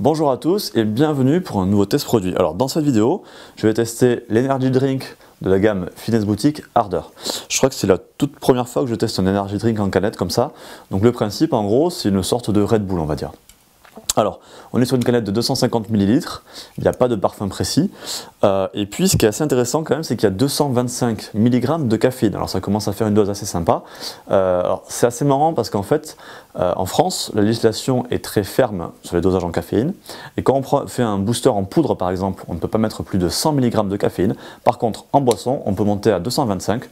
Bonjour à tous et bienvenue pour un nouveau test produit. Alors dans cette vidéo, je vais tester l'energy drink de la gamme Fitness Boutique Harder. Je crois que c'est la toute première fois que je teste un energy drink en canette comme ça. Donc le principe en gros, c'est une sorte de Red Bull on va dire. Alors, on est sur une canette de 250 ml, il n'y a pas de parfum précis. Et puis, ce qui est assez intéressant quand même, c'est qu'il y a 225 mg de caféine. Alors, ça commence à faire une dose assez sympa. Alors, c'est assez marrant parce qu'en fait, en France, la législation est très ferme sur les dosages en caféine. Et quand on fait un booster en poudre, par exemple, on ne peut pas mettre plus de 100 mg de caféine. Par contre, en boisson, on peut monter à 225.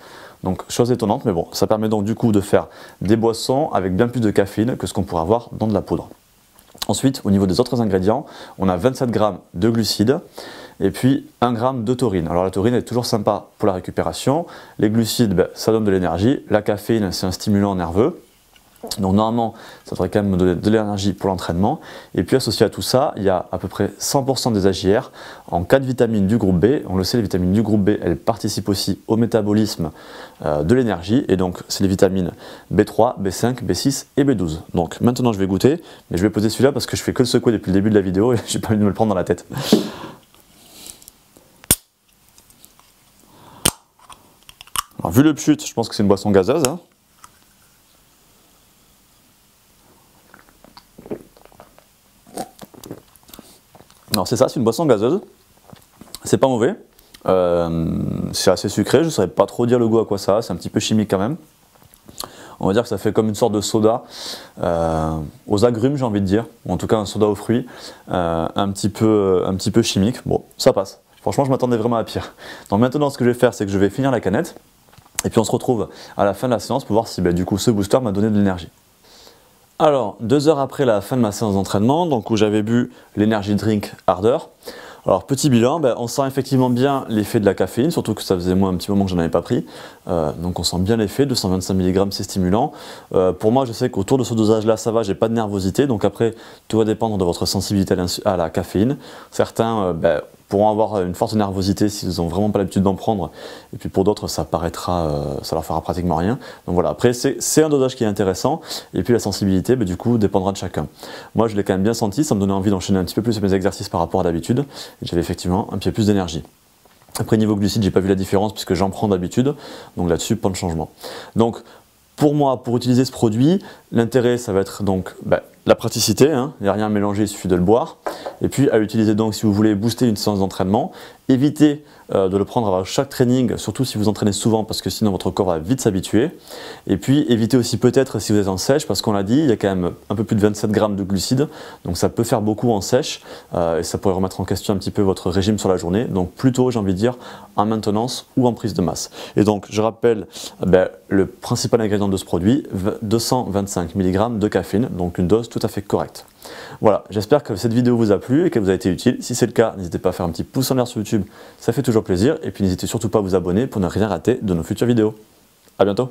Donc, chose étonnante, mais bon, ça permet donc du coup de faire des boissons avec bien plus de caféine que ce qu'on pourrait avoir dans de la poudre. Ensuite, au niveau des autres ingrédients, on a 27 g de glucides et puis 1 g de taurine. Alors la taurine est toujours sympa pour la récupération. Les glucides, ça donne de l'énergie. La caféine, c'est un stimulant nerveux. Donc normalement, ça devrait quand même me donner de l'énergie pour l'entraînement. Et puis associé à tout ça, il y a à peu près 100% des AJR en 4 vitamines du groupe B. On le sait, les vitamines du groupe B, elles participent aussi au métabolisme de l'énergie. Et donc, c'est les vitamines B3, B5, B6 et B12. Donc maintenant, je vais goûter. Mais je vais poser celui-là parce que je fais que le secouer depuis le début de la vidéo et j'ai pas envie de me le prendre dans la tête. Alors, vu le pchut, je pense que c'est une boisson gazeuse. Hein. Alors c'est ça, c'est une boisson gazeuse, c'est pas mauvais, c'est assez sucré, je ne saurais pas trop dire le goût à quoi ça a, c'est un petit peu chimique quand même. On va dire que ça fait comme une sorte de soda aux agrumes j'ai envie de dire, ou en tout cas un soda aux fruits, un petit peu chimique, bon ça passe. Franchement je m'attendais vraiment à pire. Donc maintenant ce que je vais faire c'est que je vais finir la canette, et puis on se retrouve à la fin de la séance pour voir si du coup ce booster m'a donné de l'énergie. Alors, 2 heures après la fin de ma séance d'entraînement, donc où j'avais bu l'Energy Drink Harder, alors petit bilan, on sent effectivement bien l'effet de la caféine, surtout que ça faisait moi un petit moment que je n'en avais pas pris, donc on sent bien l'effet, 225 mg c'est stimulant. Pour moi je sais qu'autour de ce dosage là ça va, j'ai pas de nervosité, donc après tout va dépendre de votre sensibilité à la caféine. Certains pourront avoir une forte nervosité s'ils n'ont vraiment pas l'habitude d'en prendre, et puis pour d'autres ça leur fera pratiquement rien. Donc voilà, après c'est un dosage qui est intéressant, et puis la sensibilité du coup dépendra de chacun. Moi je l'ai quand même bien senti, ça me donnait envie d'enchaîner un petit peu plus mes exercices par rapport à d'habitude, et j'avais effectivement un petit peu plus d'énergie. Après niveau glucides, j'ai pas vu la différence puisque j'en prends d'habitude, donc là-dessus pas de changement. Donc pour moi, pour utiliser ce produit, l'intérêt ça va être donc la praticité, hein, il n'y a rien à mélanger, il suffit de le boire. Et puis à utiliser donc si vous voulez booster une séance d'entraînement, évitez de le prendre à chaque training, surtout si vous entraînez souvent parce que sinon votre corps va vite s'habituer. Et puis évitez aussi peut-être si vous êtes en sèche, parce qu'on l'a dit, il y a quand même un peu plus de 27 g de glucides, donc ça peut faire beaucoup en sèche et ça pourrait remettre en question un petit peu votre régime sur la journée. Donc plutôt j'ai envie de dire en maintenance ou en prise de masse. Et donc je rappelle le principal ingrédient de ce produit, 225 mg de caféine, donc une dose tout à fait correcte. Voilà, j'espère que cette vidéo vous a plu et qu'elle vous a été utile. Si c'est le cas, n'hésitez pas à faire un petit pouce en l'air sur YouTube, ça fait toujours plaisir. Et puis n'hésitez surtout pas à vous abonner pour ne rien rater de nos futures vidéos. A bientôt.